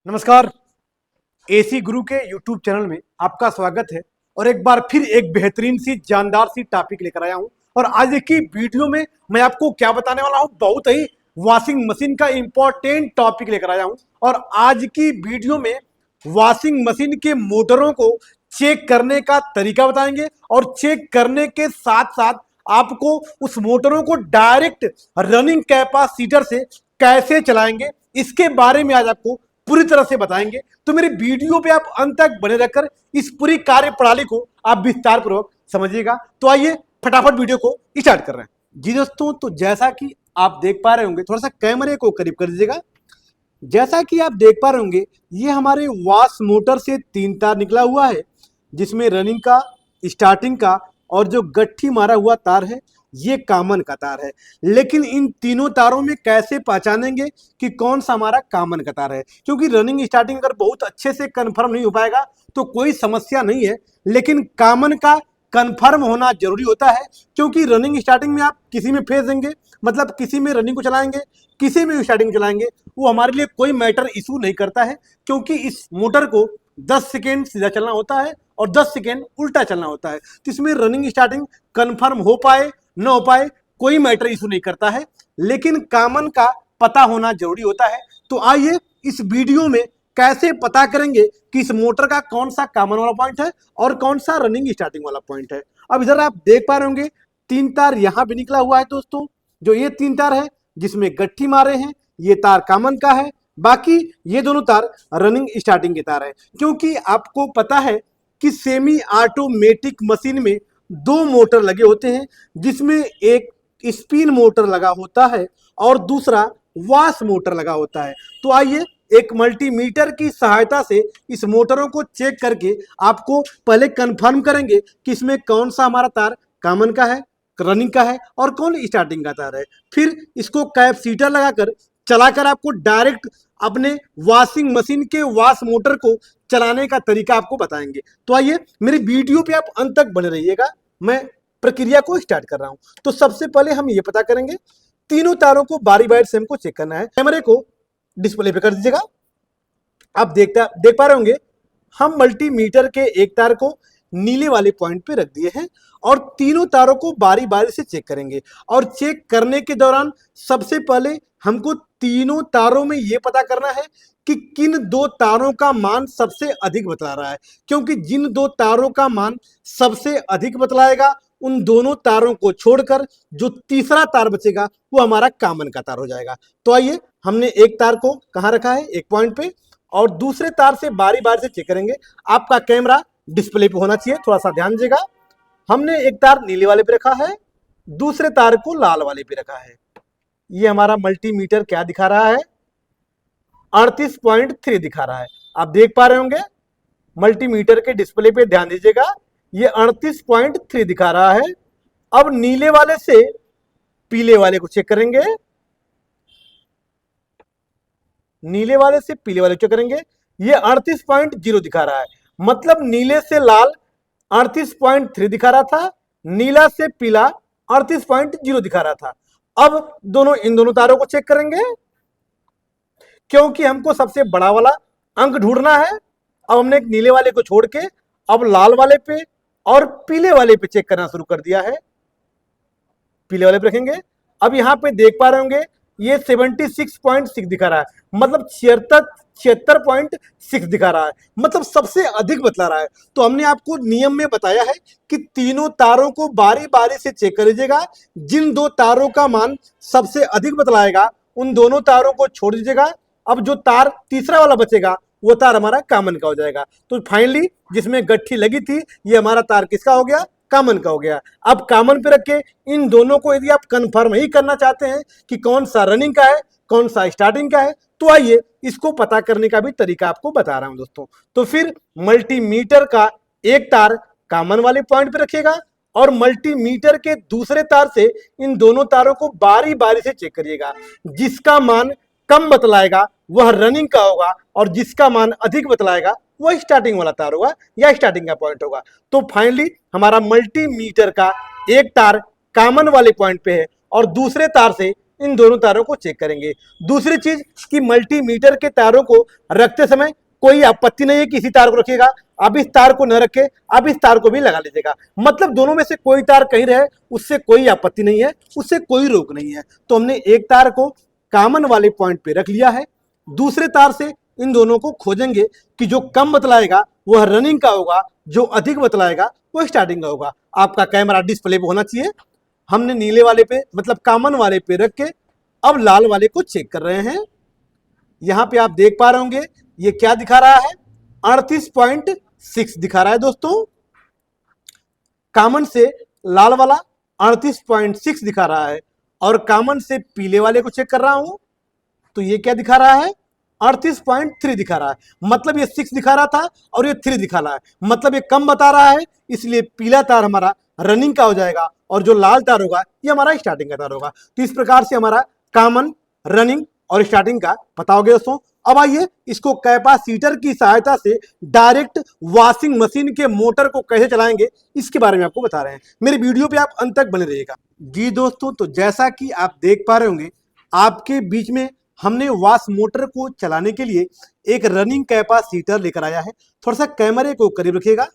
नमस्कार। एसी गुरु के YouTube channel में आपका स्वागत है और एक बार फिर एक बेहतरीन सी जानदार सी टॉपिक लेकर आया हूं। और आज की वीडियो में मैं आपको क्या बताने वाला हूं, बहुत ही वॉशिंग मशीन का इंपॉर्टेंट टॉपिक लेकर आया हूं। और आज की वीडियो में वॉशिंग मशीन के मोटरों को चेक करने का तरीका बताएंगे और चेक करने के साथ साथ आपको उस मोटरों को डायरेक्ट रनिंग कैपेसिटर से कैसे चलाएंगे इसके बारे में आज आपको पूरी तरह से बताएंगे। तो मेरे वीडियो पे आप अंत तक बने रहकर इस पूरी कार्य प्रणाली को आप विस्तार पूर्वक समझिएगा। तो आइए फटाफट वीडियो को स्टार्ट कर रहे हैं। जी दोस्तों, तो जैसा कि आप देख पा रहे होंगे, थोड़ा सा कैमरे को करीब कर दीजिएगा। जैसा कि आप देख पा रहे होंगे, ये हमारे वॉश मोटर से 3 तार निकला हुआ है, जिसमें रनिंग का, स्टार्टिंग का और जो गट्ठी मारा हुआ तार है ये कॉमन का तार है। लेकिन इन तीनों तारों में कैसे पहचानेंगे कि कौन सा हमारा कॉमन का तार है, क्योंकि रनिंग स्टार्टिंग अगर बहुत अच्छे से कंफर्म नहीं हो पाएगा तो कोई समस्या नहीं है, लेकिन कॉमन का कंफर्म होना जरूरी होता है। क्योंकि रनिंग स्टार्टिंग में आप किसी में फेंस देंगे, मतलब किसी में रनिंग को चलाएंगे, किसी में स्टार्टिंग चलाएंगे, वो हमारे लिए कोई मैटर इशू नहीं करता है। क्योंकि इस मोटर को 10 सेकेंड सीधा चलना होता है और 10 सेकेंड उल्टा चलना होता है। तो इसमें रनिंग स्टार्टिंग कंफर्म हो पाए न हो पाए कोई मैटर इशू नहीं करता है, लेकिन कॉमन का पता होना जरूरी होता है। तो आइए इस वीडियो में कैसे पता करेंगे कि इस मोटर का कौन सा कॉमन वाला पॉइंट है और कौन सा रनिंग स्टार्टिंग वाला पॉइंट है। अब इधर आप देख पा रहे होंगे 3 तार यहां भी निकला हुआ है दोस्तों। जो ये 3 तार है जिसमें गट्ठी मारे हैं, ये तार कॉमन का है, बाकी ये दोनों तार रनिंग स्टार्टिंग के तार है। क्योंकि आपको पता है कि सेमी ऑटोमेटिक मशीन में 2 मोटर लगे होते हैं, जिसमें एक स्पिन मोटर लगा होता है और दूसरा वॉश मोटर लगा होता है। तो आइए एक मल्टीमीटर की सहायता से इस मोटरों को चेक करके आपको पहले कंफर्म करेंगे कि इसमें कौन सा हमारा तार कॉमन का है, रनिंग का है और कौन स्टार्टिंग का तार है। फिर इसको कैपेसिटर लगाकर चलाकर आपको डायरेक्ट अपने वॉशिंग मशीन के वॉश मोटर को चलाने का तरीका आपको बताएंगे। तो आइए मेरी वीडियो पे आप अंत तक बने रहिएगा, मैं प्रक्रिया को स्टार्ट कर रहा हूं। तो सबसे पहले हम ये पता करेंगे, तीनों तारों को बारी बारी से हमको चेक करना है। कैमरे को डिस्प्ले पे कर दीजिएगा। आप देख पा रहे होंगे, हम मल्टीमीटर के एक तार को नीले वाले पॉइंट पे रख दिए हैं और तीनों तारों को बारी बारी से चेक करेंगे। और चेक करने के दौरान सबसे पहले हमको तीनों तारों में यह पता करना है कि किन 2 तारों का मान सबसे अधिक बतला रहा है। क्योंकि जिन 2 तारों का मान सबसे अधिक बतलाएगा, उन दोनों तारों को छोड़कर जो तीसरा तार बचेगा वो हमारा कॉमन का तार हो जाएगा। तो आइए हमने एक तार को कहाँ रखा है, एक पॉइंट पे, और दूसरे तार से बारी बारी से चेक करेंगे। आपका कैमरा डिस्प्ले पे होना चाहिए, थोड़ा सा ध्यान दीजिएगा। हमने एक तार नीले वाले पे रखा है, दूसरे तार को लाल वाले पे रखा है। ये हमारा मल्टीमीटर क्या दिखा रहा है, 38.3 दिखा रहा है। आप देख पा रहे होंगे मल्टीमीटर के डिस्प्ले पे, ध्यान दीजिएगा, ये 38.3 दिखा रहा है। अब नीले वाले से पीले वाले को चेक करेंगे, नीले वाले से पीले वाले को चेक करेंगे, ये 38.0 दिखा रहा है। मतलब नीले से लाल 38.3 दिखा रहा था, नीला से पीला 38.0 दिखा रहा था। अब इन दोनों तारों को चेक करेंगे, क्योंकि हमको सबसे बड़ा वाला अंक ढूंढना है। अब हमने एक नीले वाले को छोड़ के अब लाल वाले पे और पीले वाले पे चेक करना शुरू कर दिया है। पीले वाले पे रखेंगे। अब यहां पे देख पा रहे होंगे ये 76.6 दिखा रहा है, मतलब 76.6 दिखा रहा है, मतलब सबसे अधिक बतला रहा है। तो हमने आपको नियम में बताया है कि तीनों तारों को बारी बारी से चेक कर लीजिएगा। जिन 2 तारों का मान सबसे अधिक बतलाएगा उन दोनों तारों को छोड़ दीजिएगा। अब जो तार तीसरा वाला बचेगा वो तार हमारा कॉमन का हो जाएगा। तो फाइनली जिसमें गट्ठी लगी थी ये हमारा तार किसका हो गया, कॉमन का हो गया। अब कॉमन पे रख के इन दोनों को यदि आप कंफर्म ही करना चाहते हैं कि कौन सा रनिंग का है कौन सा स्टार्टिंग का है, तो आइए इसको पता करने का भी तरीका आपको बता रहा हूं दोस्तों। तो फिर मल्टीमीटर का एक तार कॉमन वाले पॉइंट पे रखिएगा और मल्टीमीटर के दूसरे तार से इन दोनों तारों को बारी बारी से चेक करिएगा। जिसका मान कम बतलाएगा वह रनिंग का होगा और जिसका मान अधिक बतलाएगा वह स्टार्टिंग वाला तार होगा या स्टार्टिंग का पॉइंट होगा। तो फाइनली हमारा मल्टीमीटर का एक तार कॉमन वाले पॉइंट पे है और दूसरे तार से इन दोनों तारों को चेक करेंगे। दूसरी चीज कि मल्टीमीटर के तारों को रखते समय कोई आपत्ति नहीं है कि इसी तार को रखिएगा, आप इस तार को न रखे, आप इस तार को भी लगा लीजिएगा। मतलब दोनों में से कोई तार कहीं रहे, उससे कोई आपत्ति नहीं है, उससे कोई रोक नहीं है। तो हमने एक तार को कॉमन वाले पॉइंट पे रख लिया है। दूसरे तार से इन दोनों को खोजेंगे कि जो कम बतलाएगा वह रनिंग का होगा, जो अधिक बतलाएगा वो स्टार्टिंग का होगा। आपका कैमरा डिस्प्ले पे होना चाहिए। हमने नीले वाले पे मतलब कॉमन वाले पे रख के अब लाल वाले को चेक कर रहे हैं। यहां पे आप देख पा रहे होंगे ये क्या दिखा रहा है, 38.6 दिखा रहा है दोस्तों। कॉमन से लाल वाला 38.6 दिखा रहा है और कॉमन से पीले वाले को चेक कर रहा हूं तो ये क्या दिखा रहा है, 38.3 दिखा रहा है। मतलब ये 6 दिखा रहा था और ये 3 दिखा रहा है, मतलब ये कम बता रहा है, इसलिए पीला तार हमारा रनिंग का हो जाएगा और जो लाल तार होगा ये हमारा स्टार्टिंग का तार होगा। तो इस प्रकार से हमारा कॉमन, रनिंग और स्टार्टिंग का पता हो गया दोस्तों। अब आइए इसको कैपेसिटर की सहायता से डायरेक्ट वॉशिंग मशीन के मोटर को कैसे चलाएंगे इसके बारे में आपको बता रहे हैं। मेरे वीडियो पे आप अंत तक बने रहिएगा। जी दोस्तों, तो जैसा कि आप देख पा रहे होंगे आपके बीच में हमने वॉश मोटर को चलाने के लिए एक रनिंग कैपेसिटर लेकर आया है। थोड़ा सा कैमरे को करीब रखिएगा।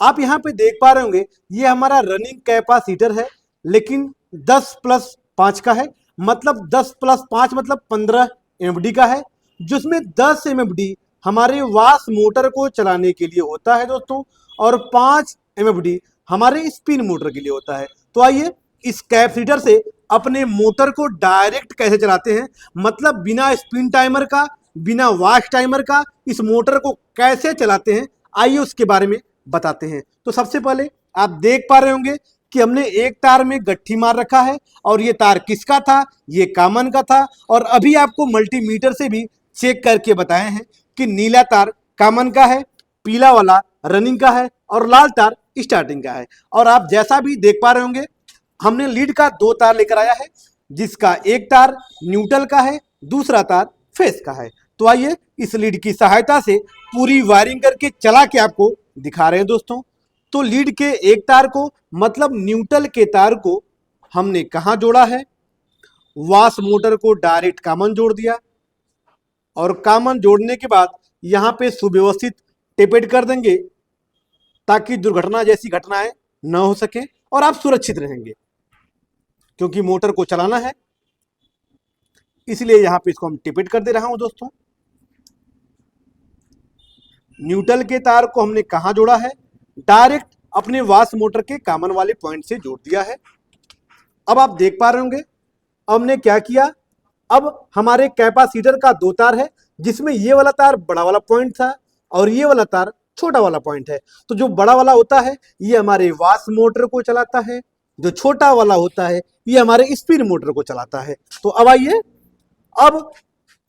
आप यहाँ पे देख पा रहे होंगे ये हमारा रनिंग कैपेसिटर है, लेकिन 10+5 का है। मतलब 10+5 मतलब 15 एमडी का है, जिसमें 10 एमएफडी हमारे वॉश मोटर को चलाने के लिए होता है दोस्तों, और 5 एमएफडी हमारे स्पिन मोटर के लिए होता है। तो आइए इस कैपेसिटर से अपने मोटर को डायरेक्ट कैसे चलाते हैं, मतलब बिना स्पिन टाइमर का, बिना वॉश टाइमर का इस मोटर को कैसे चलाते हैं, आइए उसके बारे में बताते हैं। तो सबसे पहले आप देख पा रहे होंगे कि हमने एक तार में गट्ठी मार रखा है और ये तार किसका था, ये कॉमन का था। और अभी आपको मल्टीमीटर से भी चेक करके बताए हैं कि नीला तार कॉमन का है, पीला वाला रनिंग का है और लाल तार स्टार्टिंग का है। और आप जैसा भी देख पा रहे होंगे हमने लीड का 2 तार लेकर आया है, जिसका एक तार न्यूट्रल का है, दूसरा तार फेस का है। तो आइए इस लीड की सहायता से पूरी वायरिंग करके चला के आपको दिखा रहे हैं दोस्तों। तो लीड के एक तार को मतलब न्यूट्रल के तार को हमने कहाँ जोड़ा है, वॉश मोटर को डायरेक्ट कॉमन जोड़ दिया और कॉमन जोड़ने के बाद यहाँ पे सुव्यवस्थित टेपेड कर देंगे ताकि दुर्घटना जैसी घटनाएं न हो सके और आप सुरक्षित रहेंगे, क्योंकि मोटर को चलाना है इसलिए यहाँ पे इसको हम टेपेड कर दे रहा हूं दोस्तों। न्यूट्रल के तार को हमने कहाँ जोड़ा है, डायरेक्ट अपने वॉश मोटर के कॉमन वाले पॉइंट से जोड़ दिया है। अब आप देख पा रहे होंगे हमने क्या किया, अब हमारे कैपेसिटर का 2 तार है, जिसमें ये वाला तार बड़ा वाला पॉइंट था और ये वाला तार छोटा वाला पॉइंट है। तो जो बड़ा वाला होता है ये हमारे वॉश मोटर को चलाता है, जो छोटा वाला होता है ये हमारे स्पिन मोटर को चलाता है। तो अब आइए, अब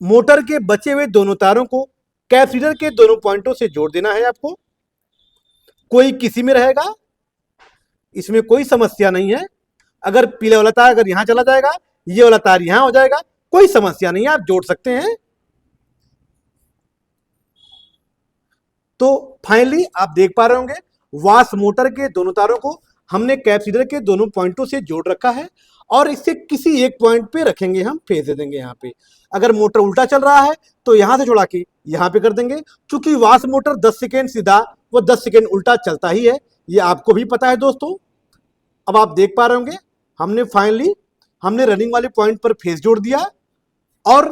मोटर के बचे हुए दोनों तारों को कैपेसिटर के दोनों पॉइंटों से जोड़ देना है आपको। कोई किसी में रहेगा, इसमें कोई समस्या नहीं है। अगर पीले वाला तार अगर यहां चला जाएगा, ये वाला तार यहां हो जाएगा, कोई समस्या नहीं है, आप जोड़ सकते हैं। तो फाइनली आप देख पा रहे होंगे वॉश मोटर के दोनों तारों को हमने कैपेसिटर के दोनों पॉइंटों से जोड़ रखा है और इससे किसी एक पॉइंट पे रखेंगे, हम फेस दे देंगे यहाँ पे। अगर मोटर उल्टा चल रहा है तो यहां से जोड़ा के यहाँ पे कर देंगे, क्योंकि वॉश मोटर 10 सेकेंड सीधा वो 10 सेकेंड उल्टा चलता ही है, ये आपको भी पता है दोस्तों। अब आप देख पा रहे होंगे हमने फाइनली हमने रनिंग वाले पॉइंट पर फेस जोड़ दिया और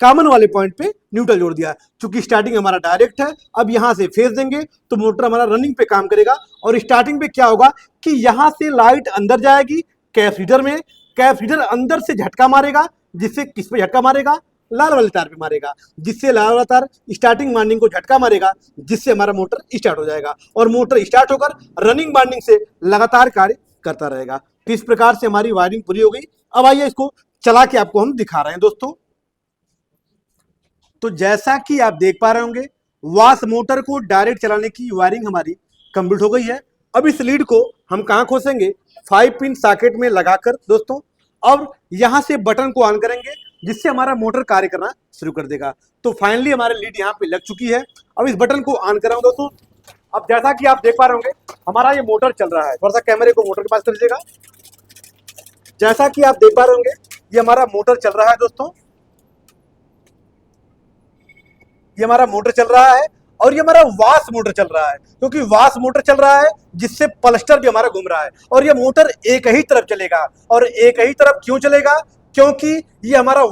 कॉमन वाले पॉइंट पे न्यूट्रल जोड़ दिया। चूंकि स्टार्टिंग हमारा डायरेक्ट है, अब यहां से फेस देंगे तो मोटर हमारा रनिंग पे काम करेगा। और स्टार्टिंग पे क्या होगा कि यहां से लाइट अंदर जाएगी कैपेसिटर में, कैपेसिटर अंदर से झटका मारेगा, जिससे किस पे झटका मारेगा, लाल वाले तार पे मारेगा, जिससे लाल वाला तार स्टार्टिंग वाइंडिंग को झटका मारेगा, जिससे हमारा मोटर स्टार्ट हो जाएगा और मोटर स्टार्ट होकर रनिंग वाइंडिंग से लगातार कार्य करता रहेगा। तो इस प्रकार से हमारी वायरिंग पूरी हो गई। अब आइए इसको चला के आपको हम दिखा रहे हैं दोस्तों। तो जैसा कि आप देख पा रहे होंगे वॉश मोटर को डायरेक्ट चलाने की वायरिंग हमारी कंप्लीट हो गई है। अब इस लीड को हम कहां खोसेंगे, 5 पिन सॉकेट में लगाकर दोस्तों। अब यहां से बटन को ऑन करेंगे, जिससे हमारा मोटर कार्य करना शुरू कर देगा। तो फाइनली हमारी लीड यहाँ पे लग चुकी है। अब इस बटन को ऑन कर रहा हूं दोस्तों। अब जैसा कि आप देख पा रहे होंगे हमारा ये मोटर चल रहा है। थोड़ा सा कैमरे को मोटर के पास कर लीजिएगा। जैसा कि आप देख पा रहे होंगे ये हमारा मोटर चल रहा है दोस्तों, ये हमारा मोटर चल रहा है और ये हमारा वाश मोटर चल रहा है, क्योंकि वाश मोटर चल रहा है जिससे पल्स्टर भी हमारा घूम रहा है। और ये मोटर एक ही तरफ चलेगा, और एक ही तरफ क्यों चलेगा, क्योंकि ये हमारा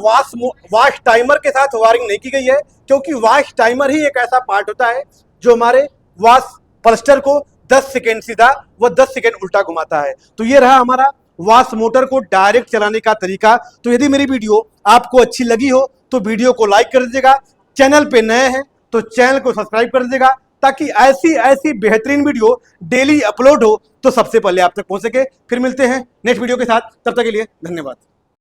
वाश टाइमर के साथ वायरिंग नहीं की गई है, क्योंकि वाश टाइमर ही एक ऐसा पार्ट होता है जो हमारे वाश पल्स्टर को 10 सेकेंड सीधा व 10 सेकेंड उल्टा घुमाता है। तो ये रहा हमारा वाश मोटर को डायरेक्ट चलाने का तरीका। तो यदि मेरी वीडियो आपको अच्छी लगी हो तो वीडियो को लाइक कर दीजिएगा, चैनल पे नए हैं तो चैनल को सब्सक्राइब कर दीजिएगा, ताकि ऐसी ऐसी बेहतरीन वीडियो डेली अपलोड हो तो सबसे पहले आप तक पहुंच सके। फिर मिलते हैं नेक्स्ट वीडियो के साथ, तब तक के लिए धन्यवाद।